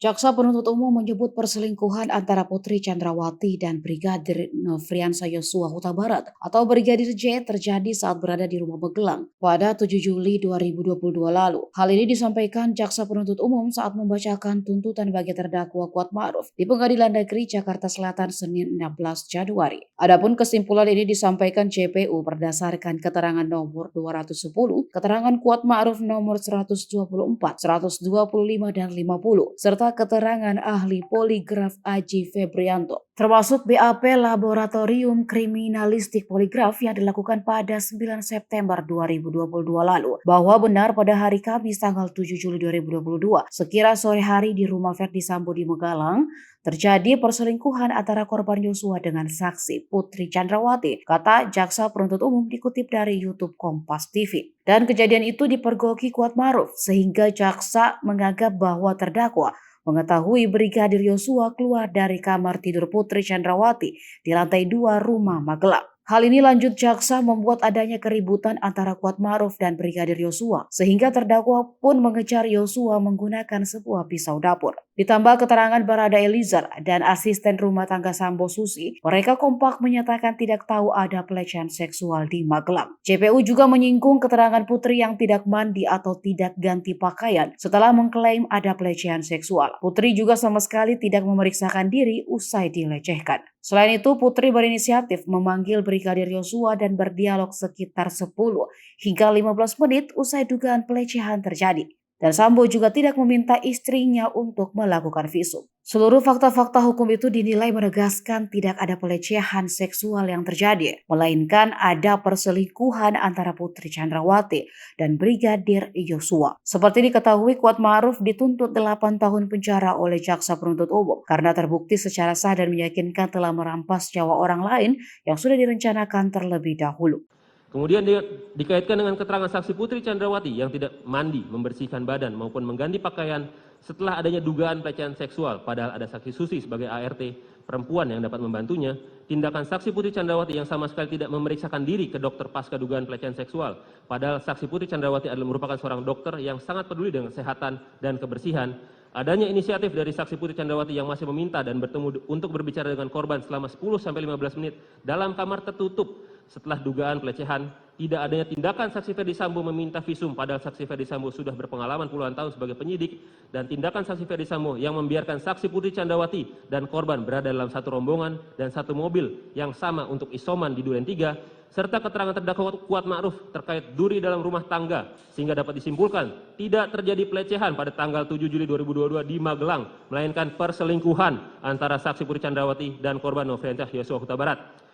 Jaksa penuntut umum menyebut perselingkuhan antara Putri Chandrawati dan Brigadir Nofriansah Yosua Huta Barat atau Brigadir J terjadi saat berada di rumah Magelang pada 7 Juli 2022 lalu. Hal ini disampaikan Jaksa penuntut umum saat membacakan tuntutan bagi terdakwa Kuat Ma'ruf di Pengadilan Negeri Jakarta Selatan Senin 16 Januari. Adapun kesimpulan ini disampaikan JPU berdasarkan keterangan nomor 210, keterangan Kuat Ma'ruf nomor 124, 125 dan 50, serta keterangan ahli poligraf Aji Febrianto, termasuk BAP Laboratorium Kriminalistik Poligraf yang dilakukan pada 9 September 2022 lalu, bahwa benar pada hari Kamis tanggal 7 Juli 2022, sekira sore hari di rumah Verdi Sambo di Magelang, terjadi perselingkuhan antara korban Yosua dengan saksi Putri Chandrawati, kata Jaksa Penuntut Umum dikutip dari YouTube Kompas TV. Dan kejadian itu dipergoki Kuat Ma'ruf, sehingga jaksa menganggap bahwa terdakwa mengetahui Brigadir Yosua keluar dari kamar tidur Putri Chandrawati di lantai 2 rumah Magelang. Hal ini lanjut jaksa membuat adanya keributan antara Kuat Ma'ruf dan Brigadir Yosua, sehingga terdakwa pun mengejar Yosua menggunakan sebuah pisau dapur. Ditambah keterangan Barada Eliezer dan asisten rumah tangga Sambo Susi, mereka kompak menyatakan tidak tahu ada pelecehan seksual di Magelang. JPU juga menyinggung keterangan Putri yang tidak mandi atau tidak ganti pakaian setelah mengklaim ada pelecehan seksual. Putri juga sama sekali tidak memeriksakan diri usai dilecehkan. Selain itu, Putri berinisiatif memanggil Brigadir Yosua dan berdialog sekitar 10 hingga 15 menit usai dugaan pelecehan terjadi. Dan Sambo juga tidak meminta istrinya untuk melakukan visum. Seluruh fakta-fakta hukum itu dinilai menegaskan tidak ada pelecehan seksual yang terjadi, melainkan ada perselingkuhan antara Putri Chandrawati dan Brigadir Yosua. Seperti diketahui, Kuat Ma'ruf dituntut 8 tahun penjara oleh Jaksa Penuntut Umum karena terbukti secara sah dan meyakinkan telah merampas nyawa orang lain yang sudah direncanakan terlebih dahulu. Kemudian dikaitkan dengan keterangan saksi Putri Chandrawati yang tidak mandi, membersihkan badan maupun mengganti pakaian setelah adanya dugaan pelecehan seksual, padahal ada saksi Susi sebagai ART perempuan yang dapat membantunya. Tindakan saksi Putri Chandrawati yang sama sekali tidak memeriksakan diri ke dokter pasca dugaan pelecehan seksual, padahal saksi Putri Chandrawati adalah merupakan seorang dokter yang sangat peduli dengan kesehatan dan kebersihan. Adanya inisiatif dari saksi Putri Chandrawati yang masih meminta dan bertemu untuk berbicara dengan korban selama 10-15 menit dalam kamar tertutup setelah dugaan pelecehan. Tidak adanya tindakan saksi Verdi Sambo meminta visum padahal saksi Verdi Sambo sudah berpengalaman puluhan tahun sebagai penyidik, dan tindakan saksi Verdi Sambo yang membiarkan saksi Putri Chandrawati dan korban berada dalam satu rombongan dan satu mobil yang sama untuk isoman di Duren 3, serta keterangan terdakwa Kuat Ma'ruf terkait duri dalam rumah tangga, sehingga dapat disimpulkan tidak terjadi pelecehan pada tanggal 7 Juli 2022 di Magelang, melainkan perselingkuhan antara saksi Putri Chandrawati dan korban Nofriansah Yosua Huta Barat.